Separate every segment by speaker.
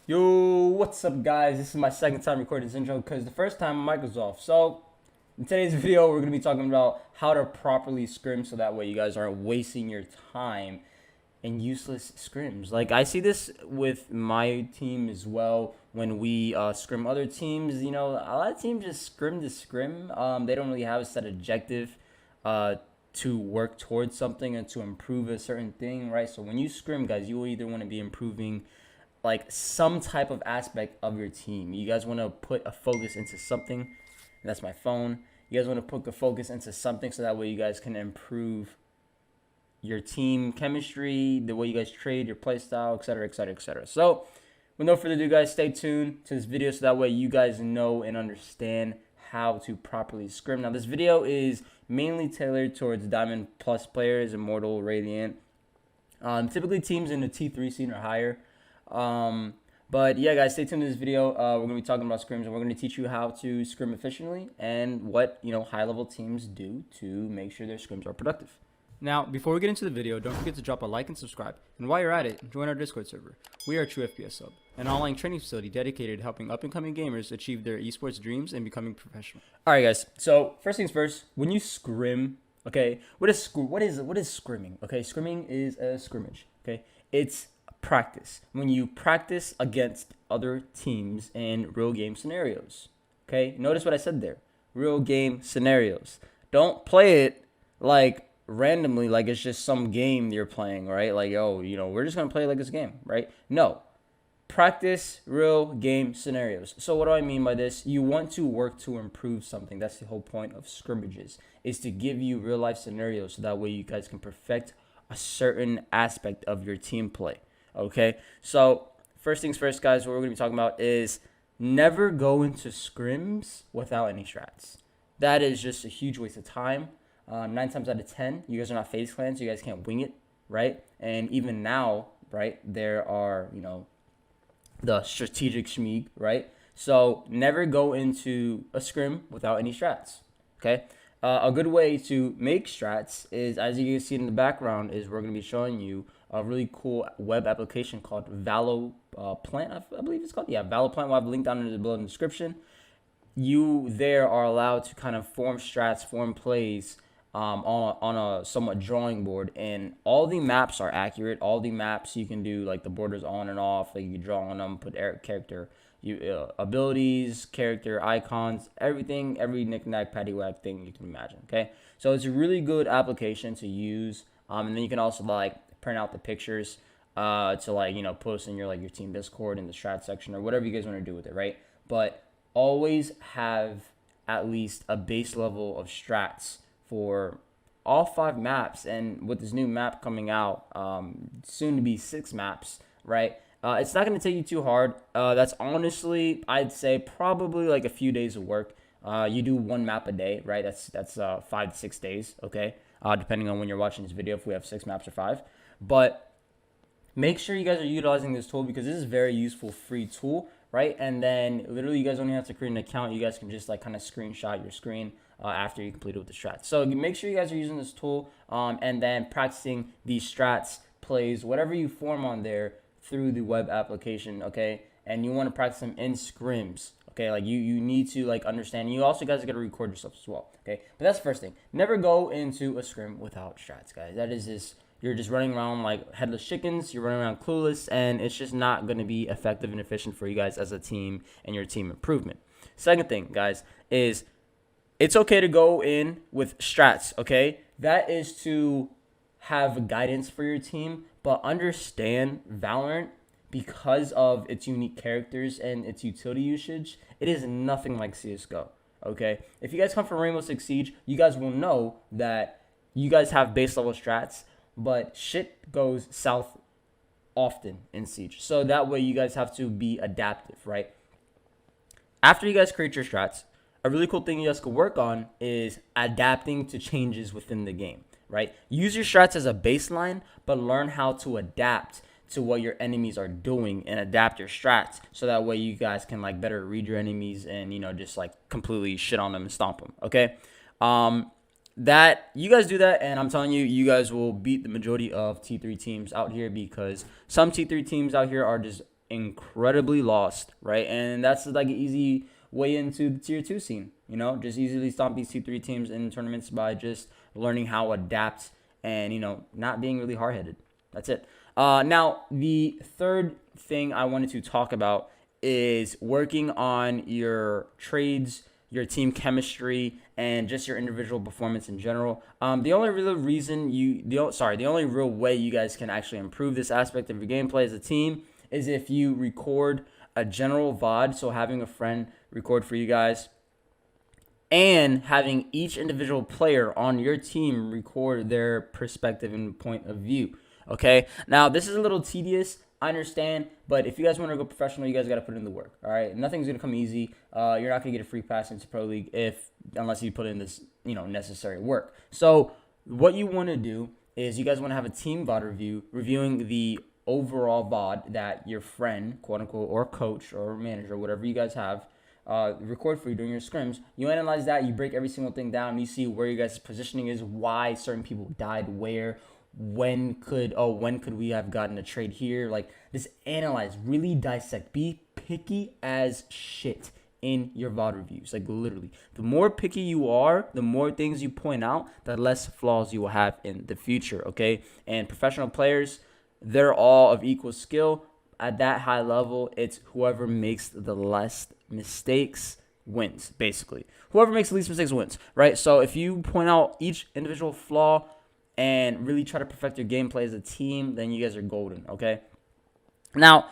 Speaker 1: Yo, what's up, guys? This is my second time recording this intro because the first time my mic was off. So, in today's video, we're going to be talking about how to properly scrim so that way you guys aren't wasting your time in useless scrims. Like, I see this with my team as well when we scrim other teams. You know, a lot of teams just scrim to scrim. They don't really have a set objective to work towards something and to improve a certain thing, right? So, when you scrim, guys, you will either want to be improving like some type of aspect of your team. You guys want to put a focus into something. And that's my phone. You guys want to put the focus into something so that way you guys can improve your team chemistry, the way you guys trade, your play style, etc., etc., etc. So, with no further ado, guys, stay tuned to this video so that way you guys know and understand how to properly scrim. Now, this video is mainly tailored towards Diamond Plus players, Immortal, Radiant. Typically, teams in the T3 scene or higher. But yeah, guys, stay tuned to this video. We're going to be talking about scrims, and we're going to teach you how to scrim efficiently and what, high-level teams do to make sure their scrims are productive.
Speaker 2: Now, before we get into the video, don't forget to drop a like and subscribe. And while you're at it, join our Discord server. We are True FPS Hub, an online training facility dedicated to helping up-and-coming gamers achieve their esports dreams and becoming professional.
Speaker 1: All right, guys. So first things first, when you scrim, okay, what is scrimming? Okay, scrimming is a scrimmage. Okay, it's practice. When you practice against other teams in real game scenarios. Okay, notice what I said there. Real game scenarios. Don't play it like randomly, like it's just some game you're playing, right? Like, oh, we're just gonna play like this game, right? No. Practice real game scenarios. So what do I mean by this? You want to work to improve something. That's the whole point of scrimmages, is to give you real life scenarios so that way you guys can perfect a certain aspect of your team play. Okay, so first things first, guys, what we're going to be talking about is never go into scrims without any strats. That is just a huge waste of time. 9 times out of 10, you guys are not FaZe clans, so you guys can't wing it, right? And even now, right, there are, the strategic schmeeg, right? So never go into a scrim without any strats, okay? A good way to make strats is, as you can see in the background, is we're going to be showing you a really cool web application called Valorant. I believe it's called. Yeah, Valorant. We'll have a link down in the below in the description. You there are allowed to kind of form strats, form plays on a somewhat drawing board, and all the maps are accurate. All the maps you can do, like the borders on and off, like you can draw on them, put character abilities, character icons, everything, every knick-knack paddywhack thing you can imagine. Okay, so it's a really good application to use, and then you can also like print out the pictures to like post in your team Discord in the strat section or whatever you guys want to do with it, right? But always have at least a base level of strats for all 5 maps, and with this new map coming out, soon to be 6 maps, right? It's not going to take you too hard. That's honestly, I'd say, probably like a few days of work. You do 1 map a day, right? That's 5 to 6 days, okay? Depending on when you're watching this video, if we have 6 maps or 5. But make sure you guys are utilizing this tool because this is a very useful free tool, right? And then literally you guys only have to create an account. You guys can just like kind of screenshot your screen after you complete it with the strats. So make sure you guys are using this tool and then practicing these strats, plays, whatever you form on there through the web application, okay? And you want to practice them in scrims, okay? Like you need to like understand. You also guys got to record yourself as well, okay? But that's the first thing. Never go into a scrim without strats, guys. That is just, you're just running around like headless chickens. You're running around clueless, and it's just not going to be effective and efficient for you guys as a team and your team improvement. Second thing, guys, is it's okay to go in with strats, okay? That is to have guidance for your team, but understand Valorant, because of its unique characters and its utility usage, it is nothing like CSGO, okay? If you guys come from Rainbow Six Siege, you guys will know that you guys have base level strats, but shit goes south often in Siege. So that way you guys have to be adaptive, right? After you guys create your strats, a really cool thing you guys can work on is adapting to changes within the game, right? Use your strats as a baseline, but learn how to adapt to what your enemies are doing and adapt your strats so that way you guys can like better read your enemies and just like completely shit on them and stomp them, okay? That you guys do that, and I'm telling you, you guys will beat the majority of T3 teams out here, because some T3 teams out here are just incredibly lost, right? And that's like an easy way into the tier 2 scene, just easily stomp these 2-3 teams in tournaments by just learning how to adapt and, not being really hard-headed. That's it. Now, the third thing I wanted to talk about is working on your trades, your team chemistry, and just your individual performance in general. The only real way you guys can actually improve this aspect of your gameplay as a team is if you record a general VOD, so having a friend record for you guys, and having each individual player on your team record their perspective and point of view. Okay, now this is a little tedious, I understand, but if you guys want to go professional, you guys got to put in the work. All right, nothing's gonna come easy. You're not gonna get a free pass into Pro League unless you put in this necessary work. So what you want to do is you guys want to have a team VOD reviewing the overall VOD that your friend, quote unquote, or coach or manager, whatever you guys have, record for you during your scrims. You analyze that, you break every single thing down, you see where you guys' positioning is, why certain people died where, when could we have gotten a trade here. Like, just analyze, really dissect, be picky as shit in your VOD reviews. Like, literally, the more picky you are, the more things you point out, the less flaws you will have in the future. Okay, and professional players, they're all of equal skill. At that high level, it's whoever makes the less mistakes wins, basically. Whoever makes the least mistakes wins, right? So if you point out each individual flaw and really try to perfect your gameplay as a team, then you guys are golden, okay? Now,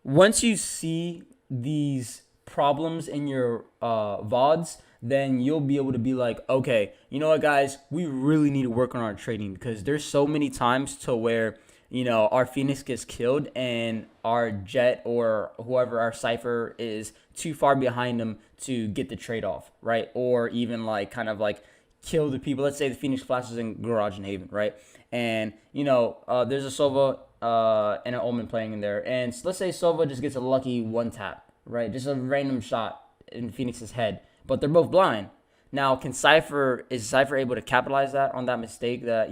Speaker 1: once you see these problems in your VODs, then you'll be able to be like, okay, you know what, guys? We really need to work on our trading, because there's so many times to where, our Phoenix gets killed and our Jet or whoever, our Cypher, is too far behind them to get the trade off, right? Or even kill the people. Let's say the Phoenix flashes in Garage and Haven, right? And, there's a Sova and an Omen playing in there. And let's say Sova just gets a lucky one tap, right? Just a random shot in Phoenix's head. But they're both blind. Now, is Cypher able to capitalize on that mistake that,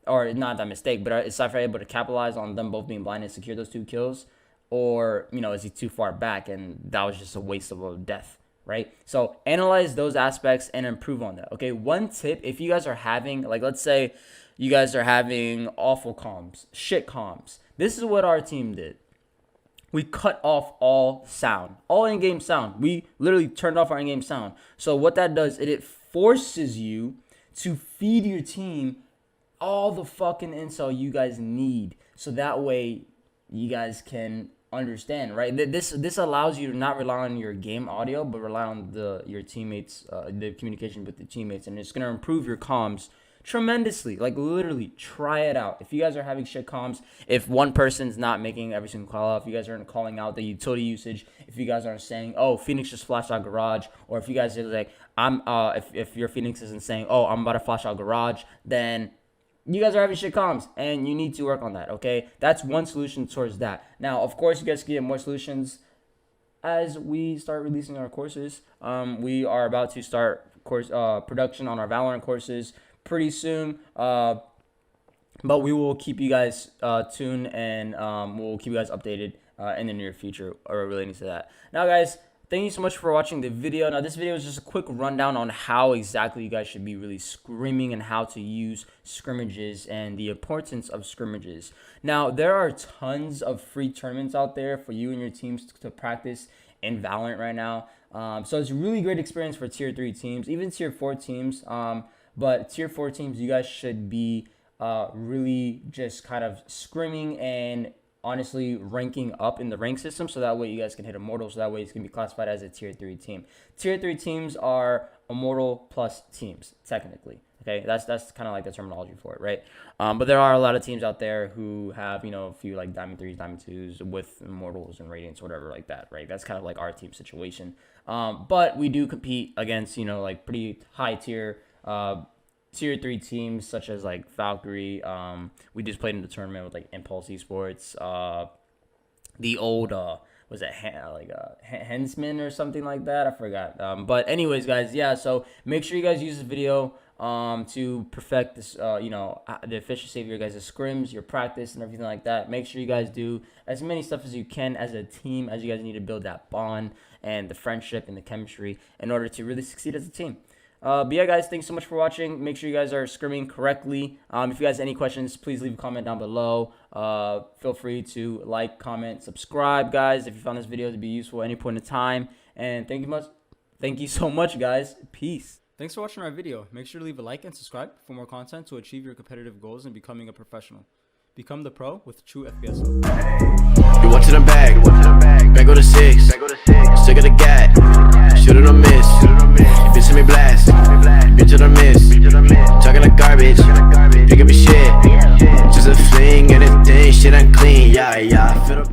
Speaker 1: or not that mistake, but is Cypher able to capitalize on them both being blind and secure those 2 kills? Or, is he too far back and that was just a waste of a death, right? So analyze those aspects and improve on that, okay? One tip, if you guys are having, let's say you guys are having awful comms, shit comms. This is what our team did. We cut off all sound, all in-game sound. We literally turned off our in-game sound. So what that does, it forces you to feed your team all the fucking intel you guys need, so that way you guys can understand, right? This allows you to not rely on your game audio, but rely on your teammates, the communication with the teammates, and it's gonna improve your comms tremendously. Like, literally, try it out. If you guys are having shit comms, if one person's not making every single call out, if you guys aren't calling out the utility usage, if you guys aren't saying, oh, Phoenix just flashed out Garage, or if you guys are like, if your Phoenix isn't saying, oh, I'm about to flash out Garage, then you guys are having shit comms, and you need to work on that, okay? That's one solution towards that. Now, of course, you guys can get more solutions as we start releasing our courses. We are about to start production on our Valorant courses pretty soon, but we will keep you guys tuned, and we'll keep you guys updated in the near future relating to that. Now, guys, thank you so much for watching the video. Now, this video is just a quick rundown on how exactly you guys should be really scrimming and how to use scrimmages and the importance of scrimmages. Now, there are tons of free tournaments out there for you and your teams to practice in Valorant right now. So it's a really great experience for tier 3 teams, even tier 4 teams. But tier 4 teams, you guys should be really just kind of scrimming and honestly ranking up in the rank system, so that way you guys can hit Immortal, so that way it's going to be classified as a tier 3 team. Tier 3 teams are Immortal plus teams, technically. Okay, that's kind of like the terminology for it, right? But there are a lot of teams out there who have, a few like Diamond 3s, Diamond 2s with Immortals and Radiants, whatever like that, right? That's kind of like our team situation. But we do compete against, like pretty high tier tier 3 teams such as like Valkyrie. We just played in the tournament with like Impulse Esports. The old was it Hensman or something like that? I forgot. But anyways, guys, yeah. So make sure you guys use this video to perfect this, the efficiency of your guys' scrims, your practice, and everything like that. Make sure you guys do as many stuff as you can as a team, as you guys need to build that bond and the friendship and the chemistry in order to really succeed as a team. But yeah, guys, thanks so much for watching. Make sure you guys are scrimming correctly. If you guys have any questions, please leave a comment down below. Feel free to like, comment, subscribe, guys, if you found this video to be useful at any point in time. And thank you so much, guys. Peace.
Speaker 2: Thanks for watching our video. Make sure to leave a like and subscribe for more content to achieve your competitive goals and becoming a professional. Become the pro with True FPS Hub.
Speaker 3: You want to the bag, back go to 6, stick of the gat, shoot it or miss, bitch let me blast, bitch it or miss, talking like garbage, pick up your shit, just a fling and a thing, shit unclean, yeah, I feel